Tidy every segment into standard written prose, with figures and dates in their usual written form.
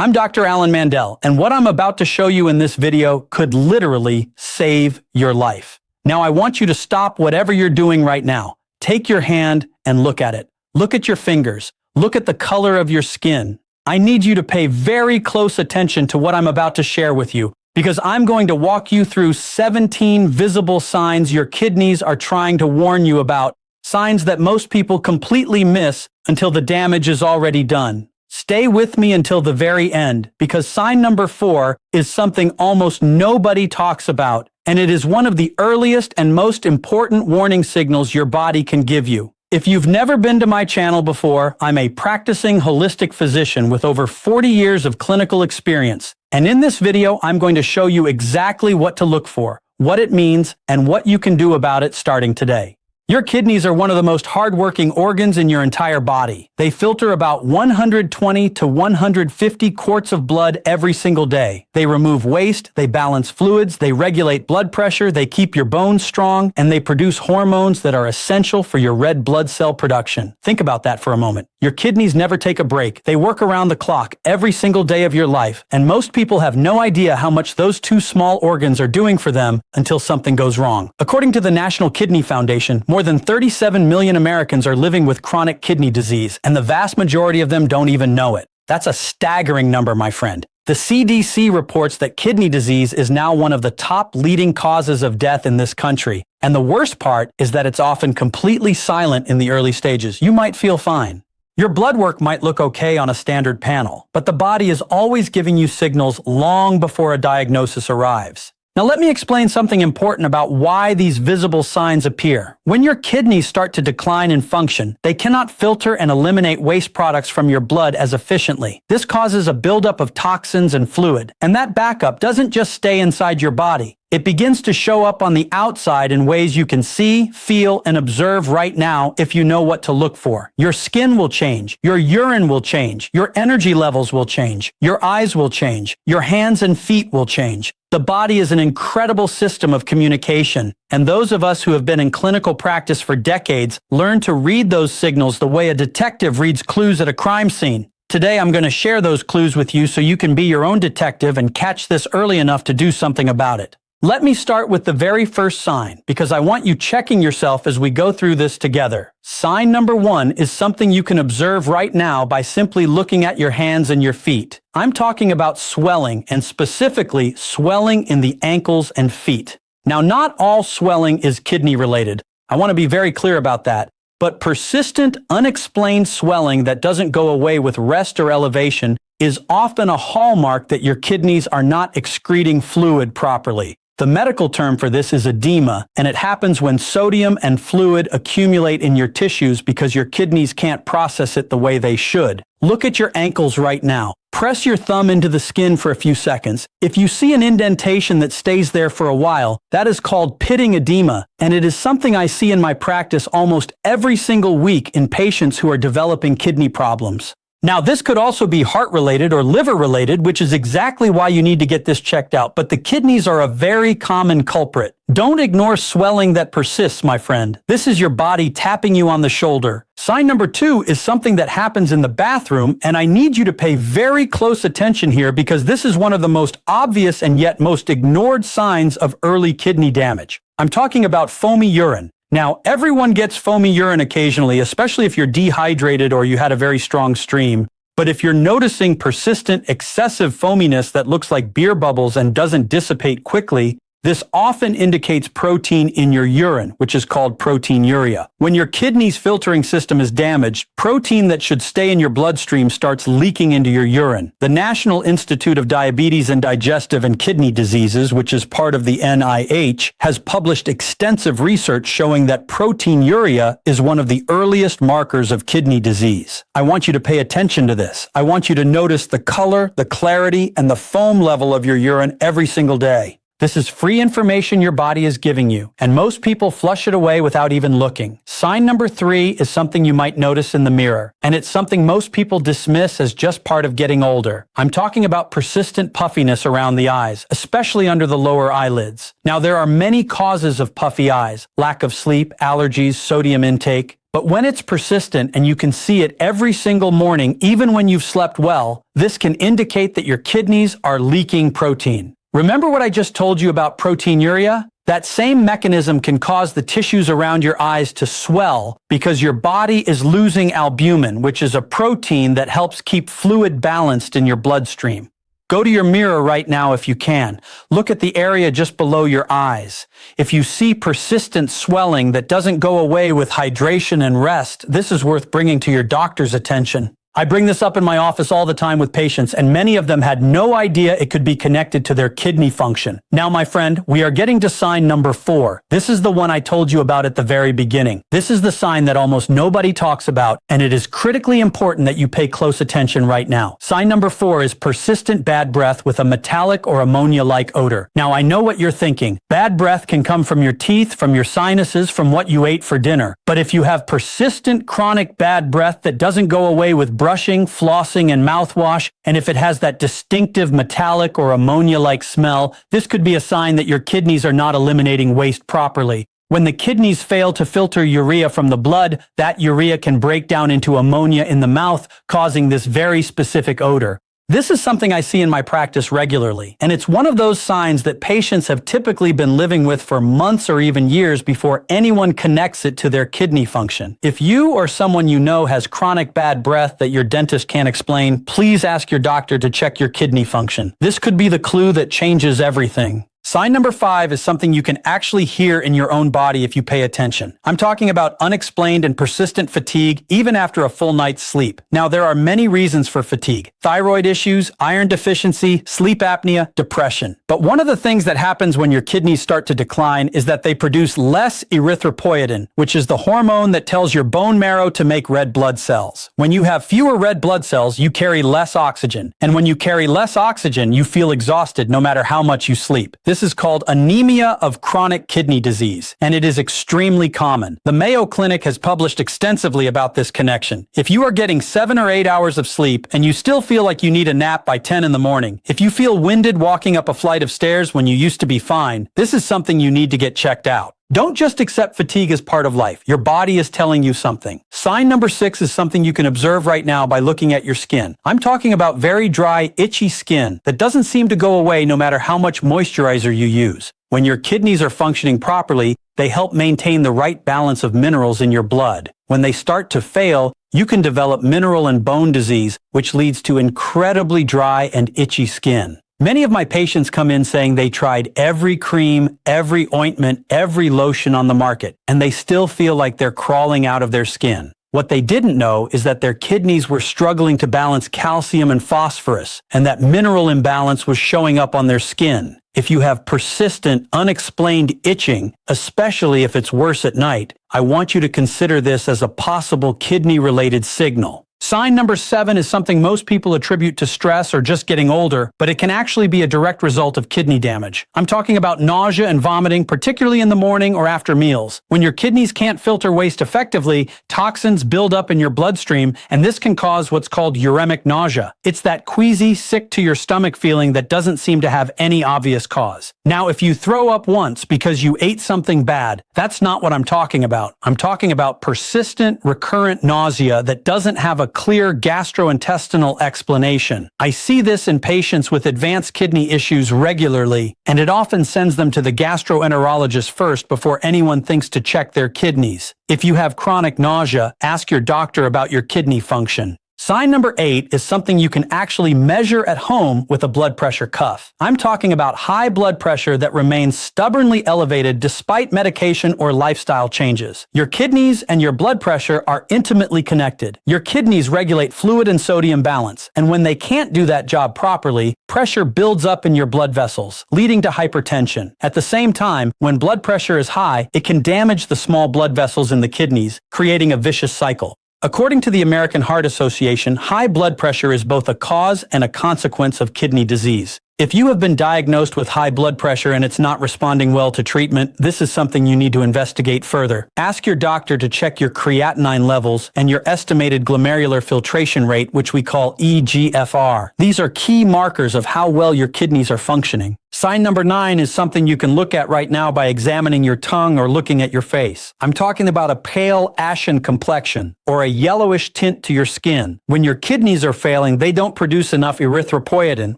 I'm Dr. Alan Mandel, and what I'm about to show you in this video could literally save your life. Now, I want you to stop whatever you're doing right now. Take your hand and look at it. Look at your fingers. Look at the color of your skin. I need you to pay very close attention to what I'm about to share with you, because I'm going to walk you through 17 visible signs your kidneys are trying to warn you about, signs that most people completely miss until the damage is already done. Stay with me until the very end, because sign number 4 is something almost nobody talks about, and it is one of the earliest and most important warning signals your body can give you. If you've never been to my channel before, I'm a practicing holistic physician with over 40 years of clinical experience, and in this video I'm going to show you exactly what to look for, what it means, and what you can do about it starting today. Your kidneys are one of the most hardworking organs in your entire body. They filter about 120 to 150 quarts of blood every single day. They remove waste, they balance fluids, they regulate blood pressure, they keep your bones strong, and they produce hormones that are essential for your red blood cell production. Think about that for a moment. Your kidneys never take a break. They work around the clock every single day of your life, and most people have no idea how much those two small organs are doing for them until something goes wrong. According to the National Kidney Foundation, more than 37 million Americans are living with chronic kidney disease, and the vast majority of them don't even know it. That's a staggering number, my friend. The CDC reports that kidney disease is now one of the top leading causes of death in this country, and the worst part is that it's often completely silent in the early stages. You might feel fine. Your blood work might look okay on a standard panel, but the body is always giving you signals long before a diagnosis arrives. Now let me explain something important about why these visible signs appear. When your kidneys start to decline in function, they cannot filter and eliminate waste products from your blood as efficiently. This causes a buildup of toxins and fluid, and that backup doesn't just stay inside your body. It begins to show up on the outside in ways you can see, feel, and observe right now if you know what to look for. Your skin will change, your urine will change, your energy levels will change, your eyes will change, your hands and feet will change. The body is an incredible system of communication, and those of us who have been in clinical practice for decades learn to read those signals the way a detective reads clues at a crime scene. Today I'm going to share those clues with you so you can be your own detective and catch this early enough to do something about it. Let me start with the very first sign, because I want you checking yourself as we go through this together. Sign number 1 is something you can observe right now by simply looking at your hands and your feet. I'm talking about swelling, and specifically swelling in the ankles and feet. Now, not all swelling is kidney related. I want to be very clear about that. But persistent, unexplained swelling that doesn't go away with rest or elevation is often a hallmark that your kidneys are not excreting fluid properly. The medical term for this is edema, and it happens when sodium and fluid accumulate in your tissues because your kidneys can't process it the way they should. Look at your ankles right now. Press your thumb into the skin for a few seconds. If you see an indentation that stays there for a while, that is called pitting edema, and it is something I see in my practice almost every single week in patients who are developing kidney problems. Now, this could also be heart-related or liver-related, which is exactly why you need to get this checked out, but the kidneys are a very common culprit. Don't ignore swelling that persists, my friend. This is your body tapping you on the shoulder. Sign number 2 is something that happens in the bathroom, and I need you to pay very close attention here because this is one of the most obvious and yet most ignored signs of early kidney damage. I'm talking about foamy urine. Now, everyone gets foamy urine occasionally, especially if you're dehydrated or you had a very strong stream. But if you're noticing persistent, excessive foaminess that looks like beer bubbles and doesn't dissipate quickly, this often indicates protein in your urine, which is called proteinuria. When your kidney's filtering system is damaged, protein that should stay in your bloodstream starts leaking into your urine. The National Institute of Diabetes and Digestive and Kidney Diseases, which is part of the NIH, has published extensive research showing that proteinuria is one of the earliest markers of kidney disease. I want you to pay attention to this. I want you to notice the color, the clarity, and the foam level of your urine every single day. This is free information your body is giving you, and most people flush it away without even looking. Sign number 3 is something you might notice in the mirror, and it's something most people dismiss as just part of getting older. I'm talking about persistent puffiness around the eyes, especially under the lower eyelids. Now, there are many causes of puffy eyes: lack of sleep, allergies, sodium intake. But when it's persistent and you can see it every single morning, even when you've slept well, this can indicate that your kidneys are leaking protein. Remember what I just told you about proteinuria? That same mechanism can cause the tissues around your eyes to swell because your body is losing albumin, which is a protein that helps keep fluid balanced in your bloodstream. Go to your mirror right now if you can. Look at the area just below your eyes. If you see persistent swelling that doesn't go away with hydration and rest, this is worth bringing to your doctor's attention. I bring this up in my office all the time with patients, and many of them had no idea it could be connected to their kidney function. Now, my friend, we are getting to sign number 4. This is the one I told you about at the very beginning. This is the sign that almost nobody talks about, and it is critically important that you pay close attention right now. Sign number 4 is persistent bad breath with a metallic or ammonia-like odor. Now, I know what you're thinking. Bad breath can come from your teeth, from your sinuses, from what you ate for dinner. But if you have persistent chronic bad breath that doesn't go away with brushing, flossing, and mouthwash, and if it has that distinctive metallic or ammonia-like smell, this could be a sign that your kidneys are not eliminating waste properly. When the kidneys fail to filter urea from the blood, that urea can break down into ammonia in the mouth, causing this very specific odor. This is something I see in my practice regularly, and it's one of those signs that patients have typically been living with for months or even years before anyone connects it to their kidney function. If you or someone you know has chronic bad breath that your dentist can't explain, please ask your doctor to check your kidney function. This could be the clue that changes everything. Sign number 5 is something you can actually hear in your own body if you pay attention. I'm talking about unexplained and persistent fatigue even after a full night's sleep. Now, there are many reasons for fatigue: thyroid issues, iron deficiency, sleep apnea, depression. But one of the things that happens when your kidneys start to decline is that they produce less erythropoietin, which is the hormone that tells your bone marrow to make red blood cells. When you have fewer red blood cells, you carry less oxygen. And when you carry less oxygen, you feel exhausted no matter how much you sleep. This is called anemia of chronic kidney disease, and it is extremely common. The Mayo Clinic has published extensively about this connection. If you are getting 7 or 8 hours of sleep and you still feel like you need a nap by 10 in the morning, if you feel winded walking up a flight of stairs when you used to be fine, this is something you need to get checked out. Don't just accept fatigue as part of life. Your body is telling you something. Sign number 6 is something you can observe right now by looking at your skin. I'm talking about very dry, itchy skin that doesn't seem to go away no matter how much moisturizer you use. When your kidneys are functioning properly, they help maintain the right balance of minerals in your blood. When they start to fail, you can develop mineral and bone disease, which leads to incredibly dry and itchy skin. Many of my patients come in saying they tried every cream, every ointment, every lotion on the market, and they still feel like they're crawling out of their skin. What they didn't know is that their kidneys were struggling to balance calcium and phosphorus, and that mineral imbalance was showing up on their skin. If you have persistent, unexplained itching, especially if it's worse at night, I want you to consider this as a possible kidney-related signal. Sign number 7 is something most people attribute to stress or just getting older, but it can actually be a direct result of kidney damage. I'm talking about nausea and vomiting, particularly in the morning or after meals. When your kidneys can't filter waste effectively, toxins build up in your bloodstream, and this can cause what's called uremic nausea. It's that queasy, sick-to-your-stomach feeling that doesn't seem to have any obvious cause. Now, if you throw up once because you ate something bad, that's not what I'm talking about. I'm talking about persistent, recurrent nausea that doesn't have a clear gastrointestinal explanation. I see this in patients with advanced kidney issues regularly, and it often sends them to the gastroenterologist first before anyone thinks to check their kidneys. If you have chronic nausea, ask your doctor about your kidney function. Sign number 8 is something you can actually measure at home with a blood pressure cuff. I'm talking about high blood pressure that remains stubbornly elevated despite medication or lifestyle changes. Your kidneys and your blood pressure are intimately connected. Your kidneys regulate fluid and sodium balance, and when they can't do that job properly, pressure builds up in your blood vessels, leading to hypertension. At the same time, when blood pressure is high, it can damage the small blood vessels in the kidneys, creating a vicious cycle. According to the American Heart Association, high blood pressure is both a cause and a consequence of kidney disease. If you have been diagnosed with high blood pressure and it's not responding well to treatment, this is something you need to investigate further. Ask your doctor to check your creatinine levels and your estimated glomerular filtration rate, which we call eGFR. These are key markers of how well your kidneys are functioning. Sign number 9 is something you can look at right now by examining your tongue or looking at your face. I'm talking about a pale, ashen complexion or a yellowish tint to your skin. When your kidneys are failing, they don't produce enough erythropoietin,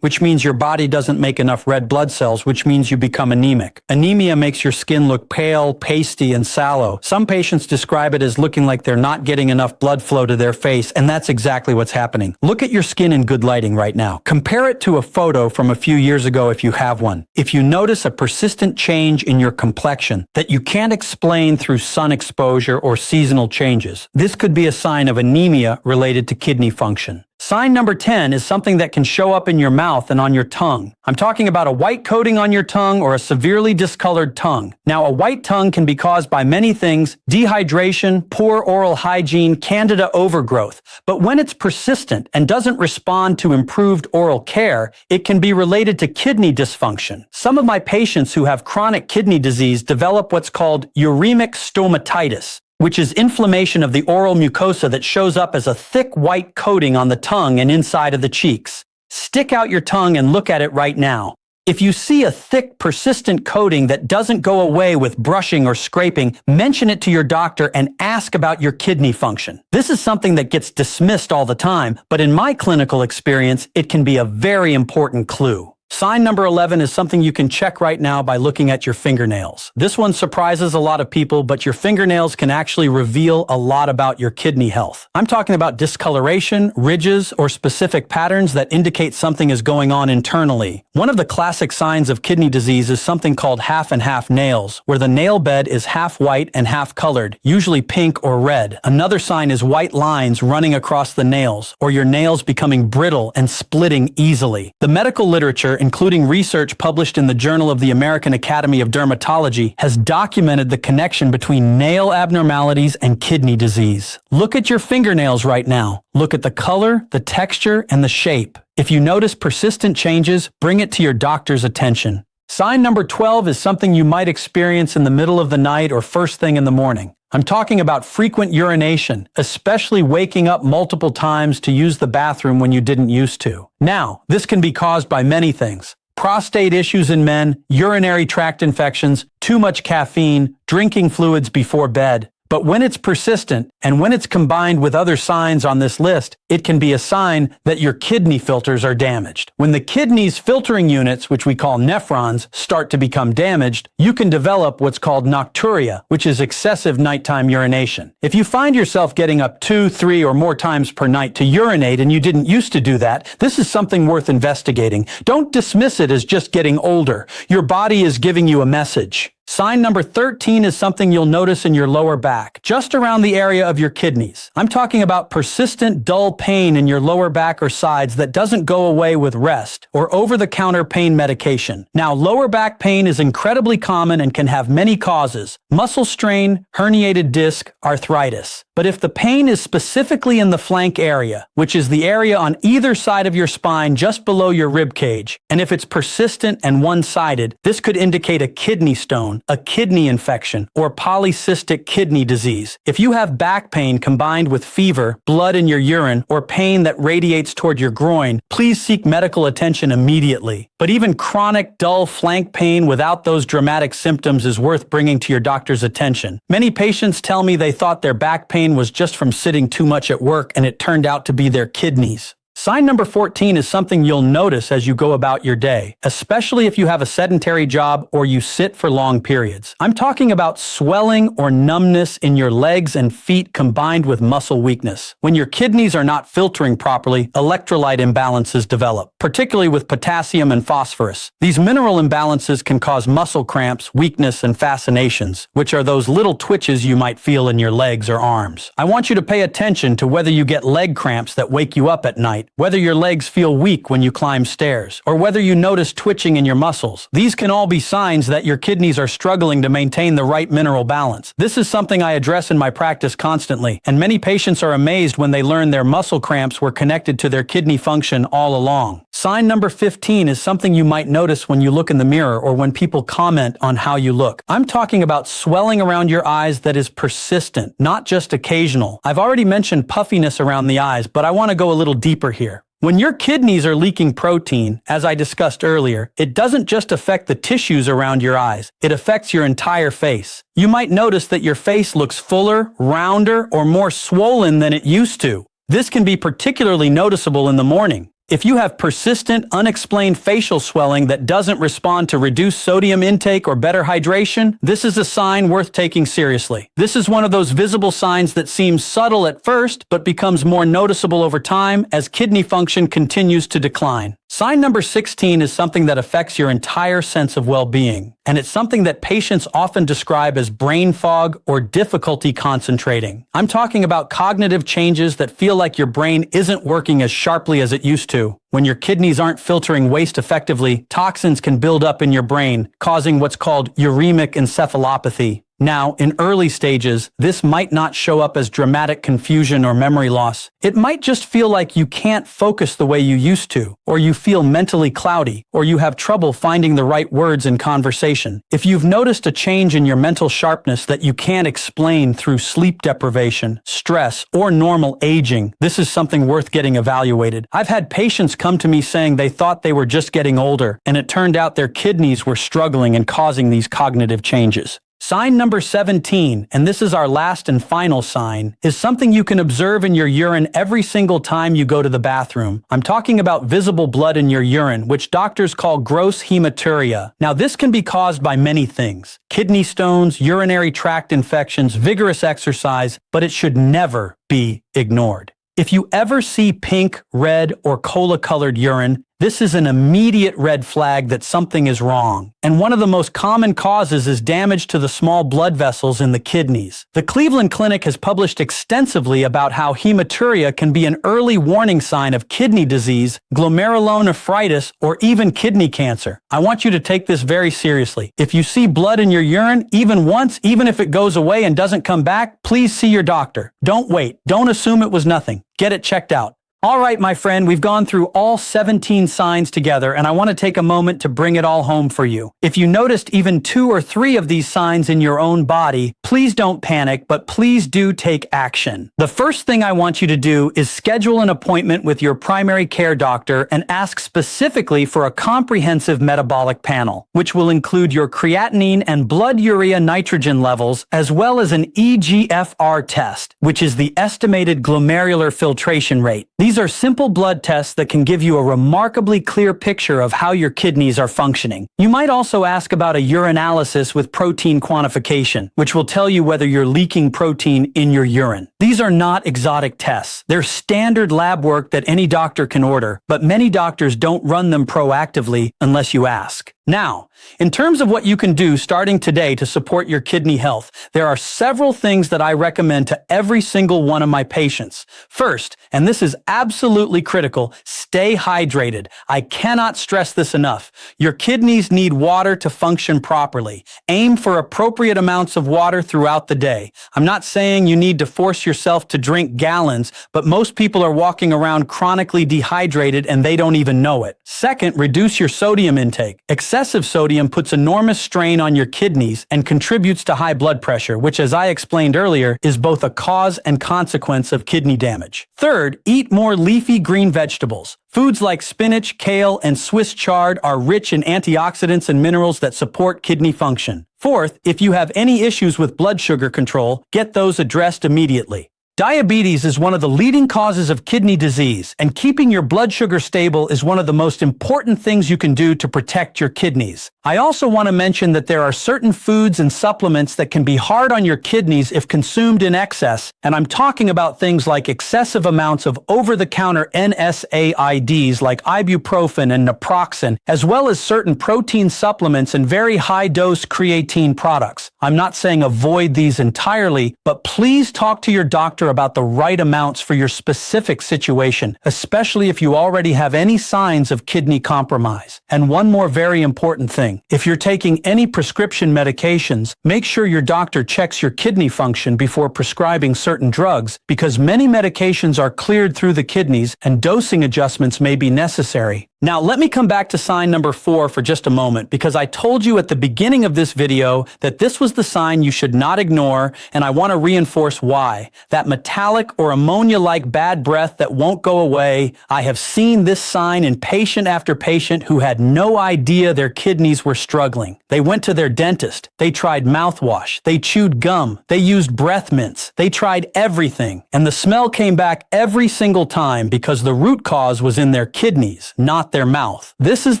which means your body doesn't make enough red blood cells, which means you become anemic. Anemia makes your skin look pale, pasty, and sallow. Some patients describe it as looking like they're not getting enough blood flow to their face, and that's exactly what's happening. Look at your skin in good lighting right now. Compare it to a photo from a few years ago if you have one. If you notice a persistent change in your complexion that you can't explain through sun exposure or seasonal changes, this could be a sign of anemia related to kidney function. Sign number 10 is something that can show up in your mouth and on your tongue. I'm talking about a white coating on your tongue or a severely discolored tongue. Now, a white tongue can be caused by many things: dehydration, poor oral hygiene, candida overgrowth. But when it's persistent and doesn't respond to improved oral care, it can be related to kidney dysfunction. Some of my patients who have chronic kidney disease develop what's called uremic stomatitis, which is inflammation of the oral mucosa that shows up as a thick white coating on the tongue and inside of the cheeks. Stick out your tongue and look at it right now. If you see a thick, persistent coating that doesn't go away with brushing or scraping, mention it to your doctor and ask about your kidney function. This is something that gets dismissed all the time, but in my clinical experience, it can be a very important clue. Sign number 11 is something you can check right now by looking at your fingernails. This one surprises a lot of people, but your fingernails can actually reveal a lot about your kidney health. I'm talking about discoloration, ridges, or specific patterns that indicate something is going on internally. One of the classic signs of kidney disease is something called half and half nails, where the nail bed is half white and half colored, usually pink or red. Another sign is white lines running across the nails, or your nails becoming brittle and splitting easily. The medical literature, including research published in the Journal of the American Academy of Dermatology, has documented the connection between nail abnormalities and kidney disease. Look at your fingernails right now. Look at the color, the texture, and the shape. If you notice persistent changes, bring it to your doctor's attention. Sign number 12 is something you might experience in the middle of the night or first thing in the morning. I'm talking about frequent urination, especially waking up multiple times to use the bathroom when you didn't used to. Now, this can be caused by many things: prostate issues in men, urinary tract infections, too much caffeine, drinking fluids before bed. But when it's persistent and when it's combined with other signs on this list, it can be a sign that your kidney filters are damaged. When the kidney's filtering units, which we call nephrons, start to become damaged, you can develop what's called nocturia, which is excessive nighttime urination. If you find yourself getting up 2, 3, or more times per night to urinate and you didn't used to do that, this is something worth investigating. Don't dismiss it as just getting older. Your body is giving you a message. Sign number 13 is something you'll notice in your lower back, just around the area of your kidneys. I'm talking about persistent, dull pain in your lower back or sides that doesn't go away with rest or over-the-counter pain medication. Now, lower back pain is incredibly common and can have many causes: muscle strain, herniated disc, arthritis. But if the pain is specifically in the flank area, which is the area on either side of your spine just below your rib cage, and if it's persistent and one-sided, this could indicate a kidney stone, a kidney infection, or polycystic kidney disease. If you have back pain combined with fever, blood in your urine, or pain that radiates toward your groin, please seek medical attention immediately. But even chronic, dull flank pain without those dramatic symptoms is worth bringing to your doctor's attention. Many patients tell me they thought their back pain was just from sitting too much at work, and it turned out to be their kidneys. Sign number 14 is something you'll notice as you go about your day, especially if you have a sedentary job or you sit for long periods. I'm talking about swelling or numbness in your legs and feet combined with muscle weakness. When your kidneys are not filtering properly, electrolyte imbalances develop, particularly with potassium and phosphorus. These mineral imbalances can cause muscle cramps, weakness, and fascinations, which are those little twitches you might feel in your legs or arms. I want you to pay attention to whether you get leg cramps that wake you up at night, whether your legs feel weak when you climb stairs, or whether you notice twitching in your muscles. These can all be signs that your kidneys are struggling to maintain the right mineral balance. This is something I address in my practice constantly, and many patients are amazed when they learn their muscle cramps were connected to their kidney function all along. Sign number 15 is something you might notice when you look in the mirror or when people comment on how you look. I'm talking about swelling around your eyes that is persistent, not just occasional. I've already mentioned puffiness around the eyes, but I want to go a little deeper here. When your kidneys are leaking protein, as I discussed earlier, it doesn't just affect the tissues around your eyes, it affects your entire face. You might notice that your face looks fuller, rounder, or more swollen than it used to. This can be particularly noticeable in the morning. If you have persistent, unexplained facial swelling that doesn't respond to reduced sodium intake or better hydration, this is a sign worth taking seriously. This is one of those visible signs that seems subtle at first, but becomes more noticeable over time as kidney function continues to decline. Sign number 16 is something that affects your entire sense of well-being, and it's something that patients often describe as brain fog or difficulty concentrating. I'm talking about cognitive changes that feel like your brain isn't working as sharply as it used to. When your kidneys aren't filtering waste effectively, toxins can build up in your brain, causing what's called uremic encephalopathy. Now, in early stages, this might not show up as dramatic confusion or memory loss. It might just feel like you can't focus the way you used to, or you feel mentally cloudy, or you have trouble finding the right words in conversation. If you've noticed a change in your mental sharpness that you can't explain through sleep deprivation, stress, or normal aging, this is something worth getting evaluated. I've had patients come to me saying they thought they were just getting older, and it turned out their kidneys were struggling and causing these cognitive changes. Sign number 17, and this is our last and final sign, is something you can observe in your urine every single time you go to the bathroom. I'm talking about visible blood in your urine, which doctors call gross hematuria. Now, this can be caused by many things: kidney stones, urinary tract infections, vigorous exercise, but it should never be ignored. If you ever see pink, red, or cola-colored urine, this is an immediate red flag that something is wrong. And one of the most common causes is damage to the small blood vessels in the kidneys. The Cleveland Clinic has published extensively about how hematuria can be an early warning sign of kidney disease, glomerulonephritis, or even kidney cancer. I want you to take this very seriously. If you see blood in your urine, even once, even if it goes away and doesn't come back, please see your doctor. Don't wait. Don't assume it was nothing. Get it checked out. All right, my friend, we've gone through all 17 signs together, and I want to take a moment to bring it all home for you. If you noticed even 2 or 3 of these signs in your own body, please don't panic, but please do take action. The first thing I want you to do is schedule an appointment with your primary care doctor and ask specifically for a comprehensive metabolic panel, which will include your creatinine and blood urea nitrogen levels, as well as an eGFR test, which is the estimated glomerular filtration rate. These are simple blood tests that can give you a remarkably clear picture of how your kidneys are functioning. You might also ask about a urinalysis with protein quantification, which will tell you whether you're leaking protein in your urine. These are not exotic tests. They're standard lab work that any doctor can order, but many doctors don't run them proactively unless you ask. Now, in terms of what you can do starting today to support your kidney health, there are several things that I recommend to every single one of my patients. First, and this is absolutely critical, stay hydrated. I cannot stress this enough. Your kidneys need water to function properly. Aim for appropriate amounts of water throughout the day. I'm not saying you need to force yourself to drink gallons, but most people are walking around chronically dehydrated and they don't even know it. Second, reduce your sodium intake. Excessive sodium puts enormous strain on your kidneys and contributes to high blood pressure, which, as I explained earlier, is both a cause and consequence of kidney damage. Third, eat more leafy green vegetables. Foods like spinach, kale, and Swiss chard are rich in antioxidants and minerals that support kidney function. Fourth, if you have any issues with blood sugar control, get those addressed immediately. Diabetes is one of the leading causes of kidney disease, and keeping your blood sugar stable is one of the most important things you can do to protect your kidneys. I also want to mention that there are certain foods and supplements that can be hard on your kidneys if consumed in excess, and I'm talking about things like excessive amounts of over-the-counter NSAIDs like ibuprofen and naproxen, as well as certain protein supplements and very high-dose creatine products. I'm not saying avoid these entirely, but please talk to your doctor about the right amounts for your specific situation, especially if you already have any signs of kidney compromise. And one more very important thing. If you're taking any prescription medications, make sure your doctor checks your kidney function before prescribing certain drugs, because many medications are cleared through the kidneys and dosing adjustments may be necessary. Now, let me come back to sign number 4 for just a moment, because I told you at the beginning of this video that this was the sign you should not ignore, and I want to reinforce why. That metallic or ammonia-like bad breath that won't go away. I have seen this sign in patient after patient who had no idea their kidneys were struggling. They went to their dentist. They tried mouthwash. They chewed gum. They used breath mints. They tried everything, and the smell came back every single time because the root cause was in their kidneys, not their mouth. This is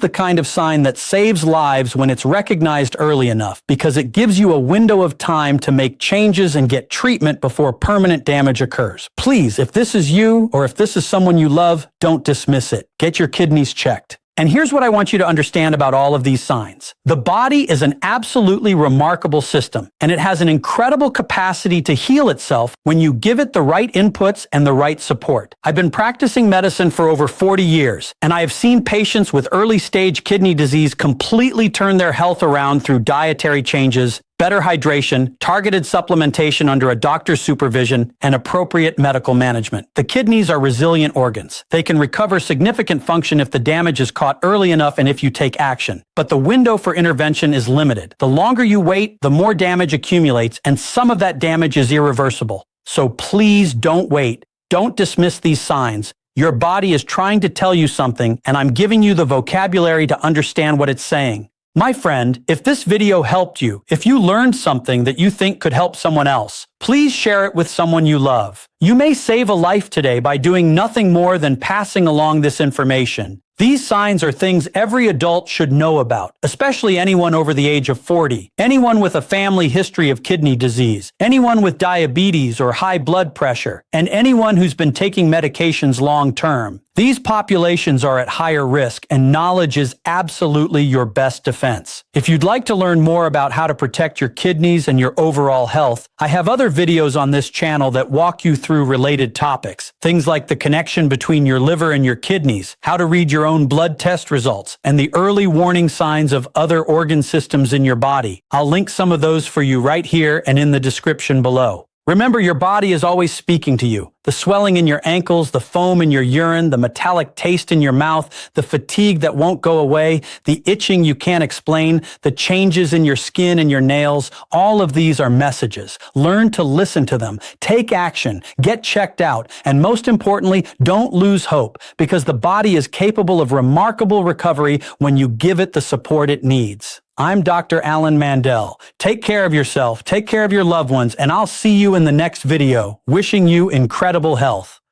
the kind of sign that saves lives when it's recognized early enough, because it gives you a window of time to make changes and get treatment before permanent damage occurs. Please, if this is you or if this is someone you love, don't dismiss it. Get your kidneys checked. And here's what I want you to understand about all of these signs. The body is an absolutely remarkable system, and it has an incredible capacity to heal itself when you give it the right inputs and the right support. I've been practicing medicine for over 40 years, and I have seen patients with early-stage kidney disease completely turn their health around through dietary changes, better hydration, targeted supplementation under a doctor's supervision, and appropriate medical management. The kidneys are resilient organs. They can recover significant function if the damage is caught early enough and if you take action. But the window for intervention is limited. The longer you wait, the more damage accumulates, and some of that damage is irreversible. So please don't wait. Don't dismiss these signs. Your body is trying to tell you something, and I'm giving you the vocabulary to understand what it's saying. My friend, if this video helped you, if you learned something that you think could help someone else, please share it with someone you love. You may save a life today by doing nothing more than passing along this information. These signs are things every adult should know about, especially anyone over the age of 40, anyone with a family history of kidney disease, anyone with diabetes or high blood pressure, and anyone who's been taking medications long term. These populations are at higher risk, and knowledge is absolutely your best defense. If you'd like to learn more about how to protect your kidneys and your overall health, I have other videos on this channel that walk you through related topics. Things like the connection between your liver and your kidneys, how to read your own blood test results, and the early warning signs of other organ systems in your body. I'll link some of those for you right here and in the description below. Remember, your body is always speaking to you. The swelling in your ankles, the foam in your urine, the metallic taste in your mouth, the fatigue that won't go away, the itching you can't explain, the changes in your skin and your nails, all of these are messages. Learn to listen to them. Take action. Get checked out. And most importantly, don't lose hope, because the body is capable of remarkable recovery when you give it the support it needs. I'm Dr. Alan Mandel. Take care of yourself, take care of your loved ones, and I'll see you in the next video, wishing you incredible health.